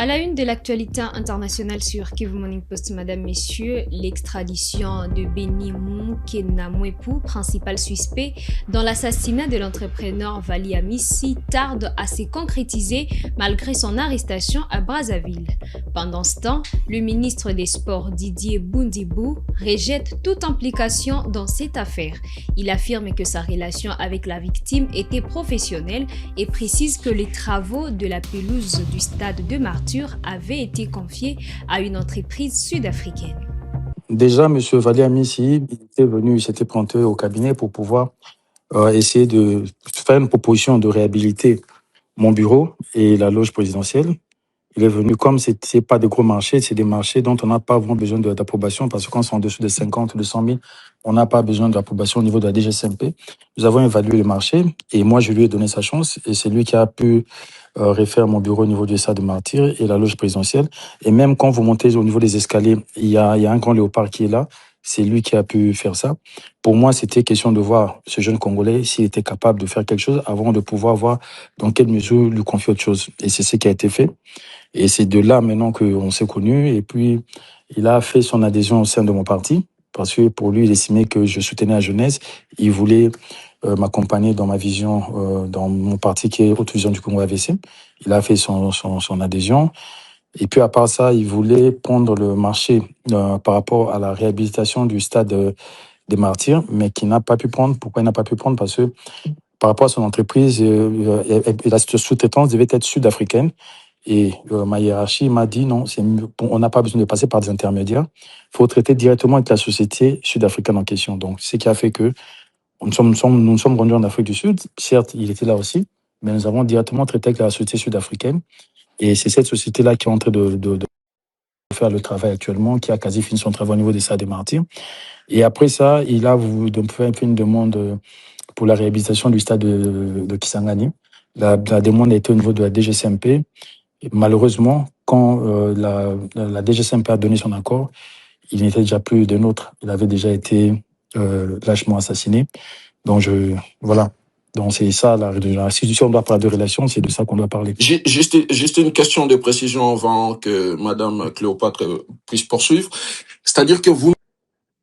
À la une de l'actualité internationale sur Kivu Morning Post, Madame, Messieurs, l'extradition de Beni Moukena Mwepu, principal suspect dans l'assassinat de l'entrepreneur Vali Amissi, tarde à se concrétiser malgré son arrestation à Brazzaville. Pendant ce temps, le ministre des Sports Didier Bundibou rejette toute implication dans cette affaire. Il affirme que sa relation avec la victime était professionnelle et précise que les travaux de la pelouse du stade de Martyrs avait été confié à une entreprise sud-africaine. Déjà, M. Vali Amissi il s'était pointé au cabinet pour pouvoir essayer de faire une proposition de réhabiliter mon bureau et la loge présidentielle. Il est venu, comme ce n'est pas des gros marchés, c'est des marchés dont on n'a pas vraiment besoin d'approbation, parce que quand c'est en dessous de 50 ou de 100 000, on n'a pas besoin d'approbation au niveau de la DGCMP. Nous avons évalué le marché et moi, je lui ai donné sa chance et c'est lui qui a pu refaire mon bureau au niveau du stade de Martyrs et la loge présidentielle. Et même quand vous montez au niveau des escaliers, il y a un grand léopard qui est là. C'est lui qui a pu faire ça. Pour moi, c'était question de voir ce jeune Congolais s'il était capable de faire quelque chose avant de pouvoir voir dans quelle mesure lui confier autre chose. Et c'est ce qui a été fait. Et c'est de là maintenant qu'on s'est connus. Et puis, il a fait son adhésion au sein de mon parti parce que pour lui, il estimait que je soutenais la jeunesse. Il voulait m'accompagner dans ma vision, dans mon parti qui est Haute Vision du Congo AVC. Il a fait son adhésion. Et puis, à part ça, il voulait prendre le marché par rapport à la réhabilitation du stade des Martyrs, mais qu'il n'a pas pu prendre. Pourquoi il n'a pas pu prendre? Parce que par rapport à son entreprise, la sous-traitance devait être sud-africaine. Et ma hiérarchie m'a dit non, on n'a pas besoin de passer par des intermédiaires. Il faut traiter directement avec la société sud-africaine en question. Donc, ce qui a fait que nous nous sommes rendus en Afrique du Sud. Certes, il était là aussi, mais nous avons directement traité avec la société sud-africaine. Et c'est cette société-là qui est en train de faire le travail actuellement, qui a quasi fini son travail au niveau des Stades des Martyrs. Et après ça, il a voulu faire une demande pour la réhabilitation du stade de Kisangani. La demande a été au niveau de la DGCMP. Et malheureusement, quand la DGCMP a donné son accord, il n'était déjà plus de nôtre. Il avait déjà été lâchement assassiné. Donc, voilà. Donc, c'est ça, si on doit parler de relations, c'est de ça qu'on doit parler. Juste une question de précision avant que Madame Cléopâtre puisse poursuivre. C'est-à-dire que vous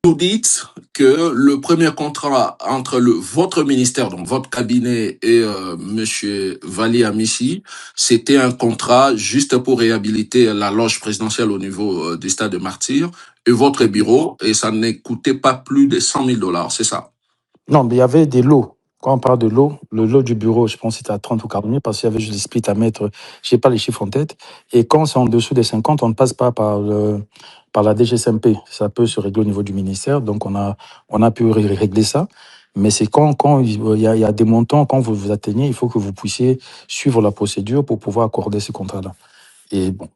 nous dites que le premier contrat entre votre ministère, donc votre cabinet et Monsieur Vali Amissi, c'était un contrat juste pour réhabiliter la loge présidentielle au niveau du stade de Martyrs et votre bureau, et ça ne coûtait pas plus de 100 000 $, c'est ça? Non, mais il y avait des lots. Quand on parle de lot, le lot du bureau, je pense que c'était à 30 ou 40 000 parce qu'il y avait juste des splits à mettre. Je n'ai pas les chiffres en tête. Et quand c'est en dessous des 50, on ne passe pas par la DGSMP. Ça peut se régler au niveau du ministère. Donc, on a pu régler ça. Mais c'est quand il y a des montants, quand vous atteignez, il faut que vous puissiez suivre la procédure pour pouvoir accorder ces contrats-là. Et bon,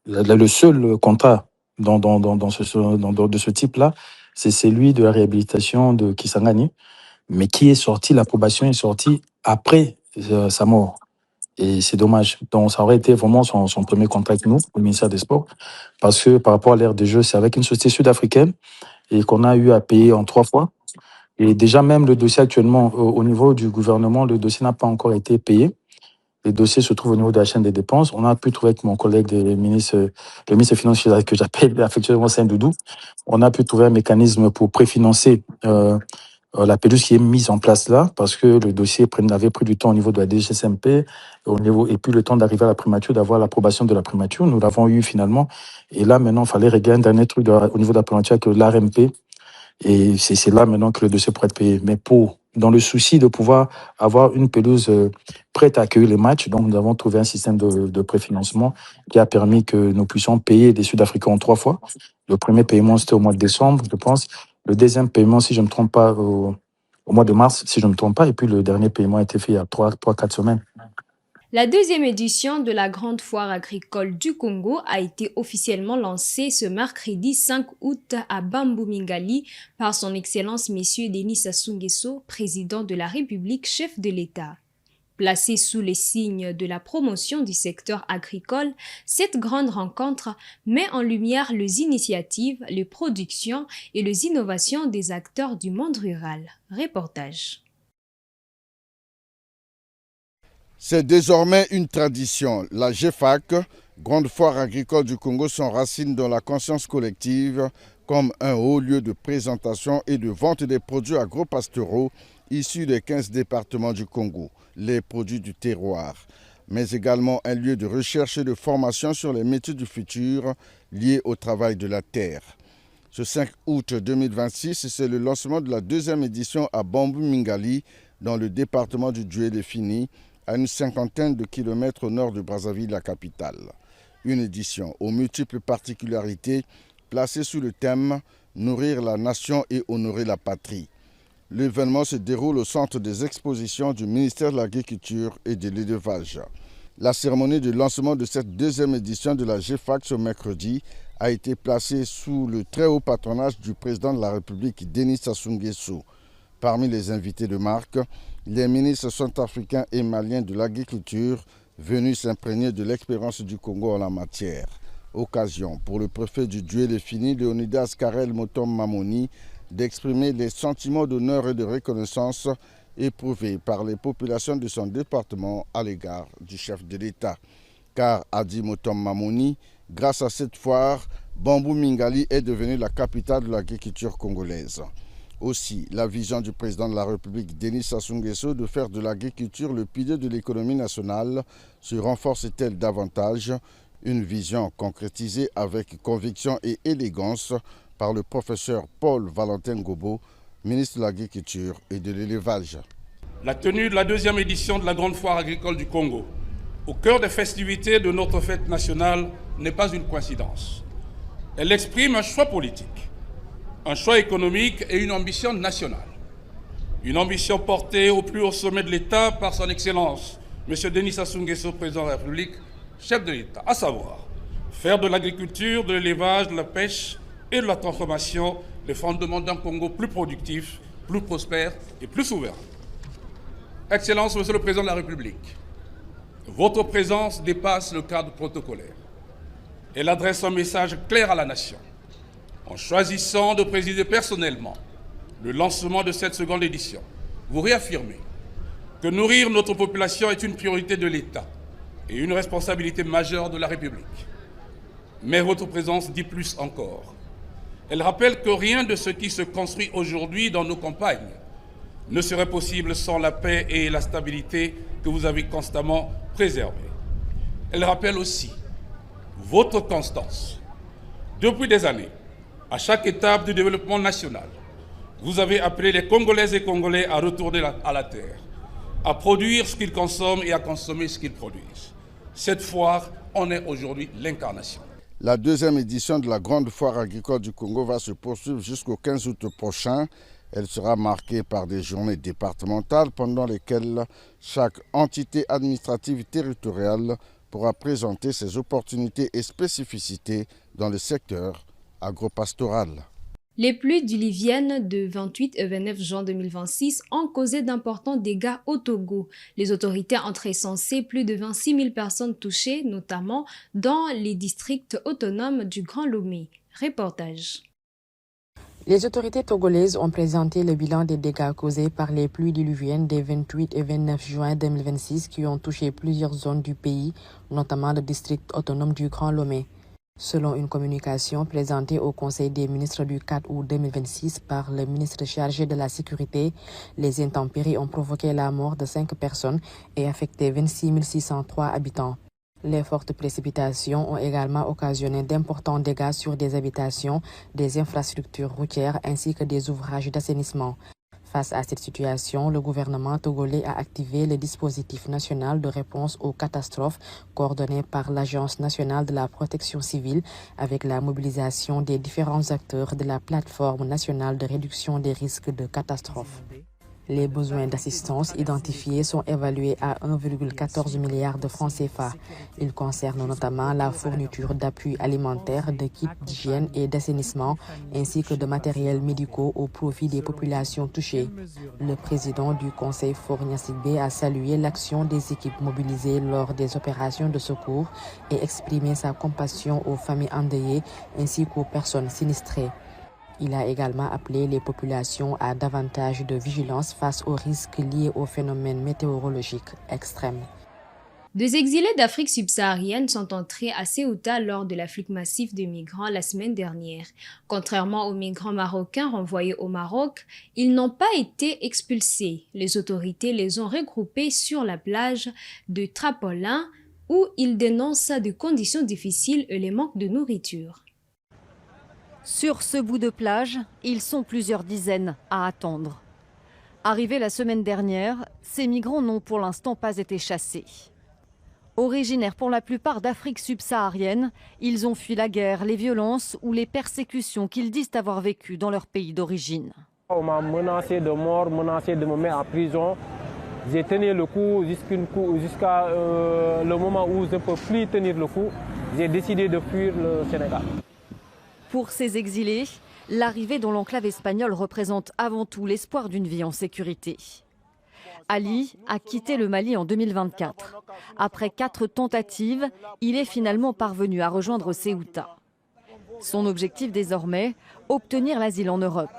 le seul contrat de ce type-là, c'est celui de la réhabilitation de Kisangani, mais qui est sorti, l'approbation est sortie après sa mort. Et c'est dommage. Donc, ça aurait été vraiment son premier contrat avec nous, au ministère des Sports, parce que par rapport à l'ère de jeu, c'est avec une société sud-africaine et qu'on a eu à payer en 3 fois. Et déjà, même le dossier actuellement, au niveau du gouvernement, le dossier n'a pas encore été payé. Les dossiers se trouvent au niveau de la chaîne des dépenses. On a pu trouver avec mon collègue le ministre des Finances, que j'appelle affectueusement Saint-Doudou, on a pu trouver un mécanisme pour préfinancer la pelouse qui est mise en place là, parce que le dossier avait pris du temps au niveau de la DGSMP, et puis le temps d'arriver à la primature, d'avoir l'approbation de la primature. Nous l'avons eu finalement. Et là, maintenant, il fallait régler un dernier truc au niveau de la primature avec l'ARMP. Et c'est là maintenant que le dossier pourrait être payé. Mais dans le souci de pouvoir avoir une pelouse prête à accueillir les matchs, donc nous avons trouvé un système de préfinancement qui a permis que nous puissions payer des Sud-Africains en 3 fois. Le premier paiement, c'était au mois de décembre, je pense. Le deuxième paiement, si je ne me trompe pas, au mois de mars, si je ne me trompe pas. Et puis le dernier paiement a été fait il y a 3-4 semaines. La deuxième édition de la Grande Foire agricole du Congo a été officiellement lancée ce mercredi 5 août à Bambou-Mingali par son Excellence Monsieur Denis Sassou Nguesso, président de la République, chef de l'État. Placée sous les signes de la promotion du secteur agricole, cette grande rencontre met en lumière les initiatives, les productions et les innovations des acteurs du monde rural. Reportage. C'est désormais une tradition. La GFAC, Grande foire agricole du Congo s'enracine dans la conscience collective comme un haut lieu de présentation et de vente des produits agro-pastoraux issus des 15 départements du Congo, les produits du terroir, mais également un lieu de recherche et de formation sur les métiers du futur liés au travail de la terre. Ce 5 août 2026, c'est le lancement de la deuxième édition à Bambou-Mingali, dans le département du Djoué-les-Fini, à une cinquantaine de kilomètres au nord de Brazzaville, la capitale. Une édition aux multiples particularités, placée sous le thème « Nourrir la nation et honorer la patrie ». L'événement se déroule au centre des expositions du ministère de l'Agriculture et de l'Élevage. La cérémonie de lancement de cette deuxième édition de la GFAC ce mercredi a été placée sous le très haut patronage du président de la République, Denis Sassou Nguesso. Parmi les invités de marque, les ministres centrafricains et maliens de l'agriculture venus s'imprégner de l'expérience du Congo en la matière. Occasion pour le préfet du Djoué-les-Fini, Léonidas Karel Motom Mamoni, d'exprimer les sentiments d'honneur et de reconnaissance éprouvés par les populations de son département à l'égard du chef de l'État. Car, a dit Motom Mamoni, grâce à cette foire, Bambou-Mingali est devenue la capitale de l'agriculture congolaise. Aussi, la vision du président de la République, Denis Sassou Nguesso, de faire de l'agriculture le pilier de l'économie nationale se renforce-t-elle davantage, une vision concrétisée avec conviction et élégance par le professeur Paul Valentin Gobo, ministre de l'Agriculture et de l'Élevage. La tenue de la deuxième édition de la Grande Foire agricole du Congo, au cœur des festivités de notre fête nationale, n'est pas une coïncidence. Elle exprime un choix politique, un choix économique et une ambition nationale. Une ambition portée au plus haut sommet de l'État par son Excellence, M. Denis Sassou Nguesso, président de la République, chef de l'État, à savoir faire de l'agriculture, de l'élevage, de la pêche et de la transformation les fondements d'un Congo plus productif, plus prospère et plus souverain. Excellence, Monsieur le Président de la République, votre présence dépasse le cadre protocolaire. Elle adresse un message clair à la nation. En choisissant de présider personnellement le lancement de cette seconde édition, vous réaffirmez que nourrir notre population est une priorité de l'État et une responsabilité majeure de la République. Mais votre présence dit plus encore. Elle rappelle que rien de ce qui se construit aujourd'hui dans nos campagnes ne serait possible sans la paix et la stabilité que vous avez constamment préservées. Elle rappelle aussi votre constance. Depuis des années, à chaque étape du développement national, vous avez appelé les Congolaises et Congolais à retourner à la terre, à produire ce qu'ils consomment et à consommer ce qu'ils produisent. Cette foire en est aujourd'hui l'incarnation. La deuxième édition de la Grande Foire agricole du Congo va se poursuivre jusqu'au 15 août prochain. Elle sera marquée par des journées départementales pendant lesquelles chaque entité administrative territoriale pourra présenter ses opportunités et spécificités dans le secteur agropastoral. Les pluies diluviennes de 28 et 29 juin 2026 ont causé d'importants dégâts au Togo. Les autorités ont recensé plus de 26 000 personnes touchées, notamment dans les districts autonomes du Grand Lomé. Reportage. Les autorités togolaises ont présenté le bilan des dégâts causés par les pluies diluviennes des 28 et 29 juin 2026 qui ont touché plusieurs zones du pays, notamment le district autonome du Grand Lomé. Selon une communication présentée au Conseil des ministres du 4 août 2026 par le ministre chargé de la Sécurité, les intempéries ont provoqué la mort de 5 personnes et affecté 26 603 habitants. Les fortes précipitations ont également occasionné d'importants dégâts sur des habitations, des infrastructures routières ainsi que des ouvrages d'assainissement. Face à cette situation, le gouvernement togolais a activé le dispositif national de réponse aux catastrophes coordonné par l'Agence nationale de la protection civile avec la mobilisation des différents acteurs de la plateforme nationale de réduction des risques de catastrophes. Les besoins d'assistance identifiés sont évalués à 1,14 milliard de francs CFA. Ils concernent notamment la fourniture d'appui alimentaire, de kits d'hygiène et d'assainissement, ainsi que de matériels médicaux au profit des populations touchées. Le président du Conseil Faure Gnassingbé a salué l'action des équipes mobilisées lors des opérations de secours et exprimé sa compassion aux familles endeuillées ainsi qu'aux personnes sinistrées. Il a également appelé les populations à davantage de vigilance face aux risques liés aux phénomènes météorologiques extrêmes. Deux exilés d'Afrique subsaharienne sont entrés à Ceuta lors de l'afflux massif de migrants la semaine dernière. Contrairement aux migrants marocains renvoyés au Maroc, ils n'ont pas été expulsés. Les autorités les ont regroupés sur la plage de Trapolin où ils dénoncent de conditions difficiles et les manques de nourriture. Sur ce bout de plage, ils sont plusieurs dizaines à attendre. Arrivés la semaine dernière, ces migrants n'ont pour l'instant pas été chassés. Originaires pour la plupart d'Afrique subsaharienne, ils ont fui la guerre, les violences ou les persécutions qu'ils disent avoir vécues dans leur pays d'origine. On m'a menacé de mort, menacé de me mettre en prison. J'ai tenu le coup jusqu'à le moment où je ne peux plus tenir le coup. J'ai décidé de fuir le Sénégal. Pour ces exilés, l'arrivée dans l'enclave espagnole représente avant tout l'espoir d'une vie en sécurité. Ali a quitté le Mali en 2024. Après 4 tentatives, il est finalement parvenu à rejoindre Ceuta. Son objectif désormais, obtenir l'asile en Europe.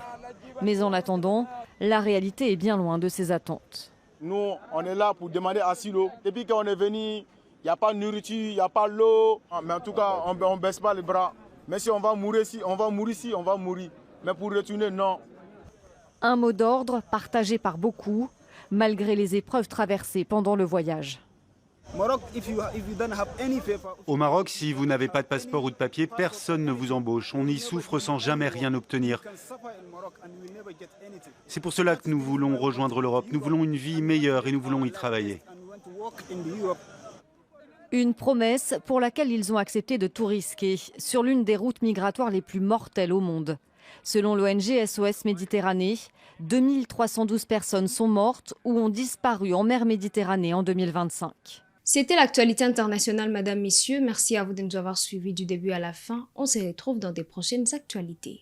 Mais en attendant, la réalité est bien loin de ses attentes. Nous, on est là pour demander asile. Depuis qu'on est venu, il n'y a pas de nourriture, il n'y a pas l'eau. Mais en tout cas, on ne baisse pas les bras. Mais si on va mourir ici, on va mourir ici, on va mourir. Mais pour retourner, non. Un mot d'ordre partagé par beaucoup, malgré les épreuves traversées pendant le voyage. Au Maroc, si vous n'avez pas de passeport ou de papier, personne ne vous embauche. On y souffre sans jamais rien obtenir. C'est pour cela que nous voulons rejoindre l'Europe. Nous voulons une vie meilleure et nous voulons y travailler. Une promesse pour laquelle ils ont accepté de tout risquer sur l'une des routes migratoires les plus mortelles au monde. Selon l'ONG SOS Méditerranée, 2312 personnes sont mortes ou ont disparu en mer Méditerranée en 2025. C'était l'actualité internationale, mesdames, messieurs. Merci à vous de nous avoir suivis du début à la fin. On se retrouve dans des prochaines actualités.